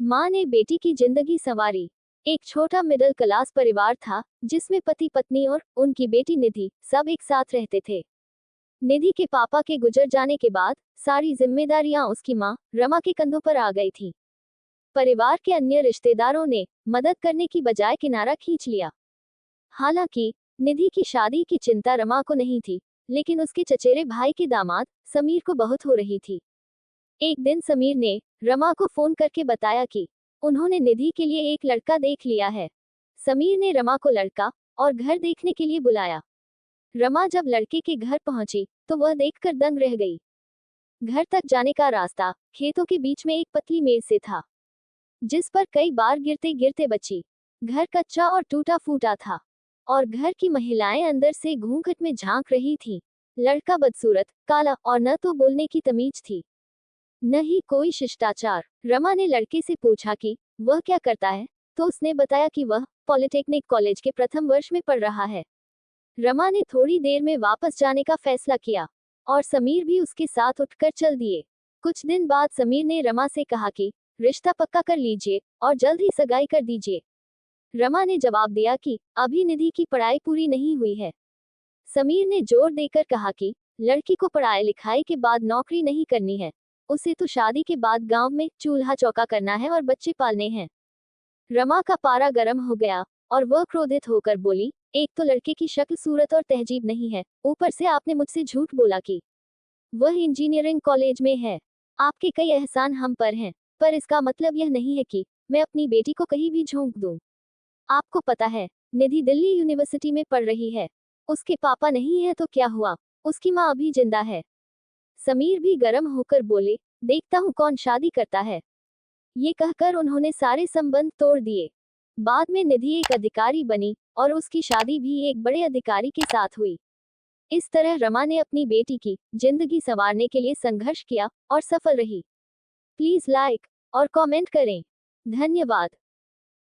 माँ ने बेटी की जिंदगी संवारी। एक छोटा मिडिल क्लास परिवार था जिसमें पति पत्नी और उनकी बेटी निधि सब एक साथ रहते थे। निधि के पापा के गुजर जाने के बाद सारी जिम्मेदारियां उसकी माँ रमा के कंधों पर आ गई थी। परिवार के अन्य रिश्तेदारों ने मदद करने की बजाय किनारा खींच लिया। हालांकि निधि की शादी की चिंता रमा को नहीं थी, लेकिन उसके चचेरे भाई के दामाद समीर को बहुत हो रही थी। एक दिन समीर ने रमा को फोन करके बताया कि उन्होंने निधि के लिए एक लड़का देख लिया है। समीर ने रमा को लड़का और घर देखने के लिए बुलाया। रमा जब लड़के के घर पहुंची तो वह देखकर दंग रह गई। घर तक जाने का रास्ता खेतों के बीच में एक पतली मेज से था, जिस पर कई बार गिरते गिरते बची। घर कच्चा और टूटा फूटा था और घर की महिलाएं अंदर से घूंघट में झांक रही थीं। लड़का बदसूरत, काला और न तो बोलने की तमीज थी, न ही कोई शिष्टाचार। रमा ने लड़के से पूछा कि वह क्या करता है, तो उसने बताया कि वह पॉलिटेक्निक कॉलेज के प्रथम वर्ष में पढ़ रहा है। रमा ने थोड़ी देर में वापस जाने का फैसला किया और समीर भी उसके साथ उठकर चल दिए। कुछ दिन बाद समीर ने रमा से कहा कि रिश्ता पक्का कर लीजिए और जल्द ही सगाई कर दीजिए। रमा ने जवाब दिया कि अभी निधि की पढ़ाई पूरी नहीं हुई है। समीर ने जोर देकर कहा कि लड़की को पढ़ाई लिखाई के बाद नौकरी नहीं करनी है, उसे तो शादी के बाद गांव में चूल्हा चौका करना है और बच्चे पालने हैं। रमा का पारा गर्म हो गया और वह क्रोधित होकर बोली, एक तो लड़के की शक्ल सूरत और तहजीब नहीं है, ऊपर से आपने मुझसे झूठ बोला कि वह इंजीनियरिंग कॉलेज में है। आपके कई एहसान हम पर हैं, पर इसका मतलब यह नहीं है कि मैं अपनी बेटी को कहीं भी झोंक दूं। आपको पता है, निधि दिल्ली यूनिवर्सिटी में पढ़ रही है। उसके पापा नहीं है तो क्या हुआ, उसकी माँ अभी जिंदा है। समीर भी गर्म होकर बोले, देखता हूँ कौन शादी करता है। ये कहकर उन्होंने सारे संबंध तोड़ दिए। बाद में निधि एक अधिकारी बनी और उसकी शादी भी एक बड़े अधिकारी के साथ हुई। इस तरह रमा ने अपनी बेटी की जिंदगी संवारने के लिए संघर्ष किया और सफल रही। प्लीज लाइक और कमेंट करें। धन्यवाद।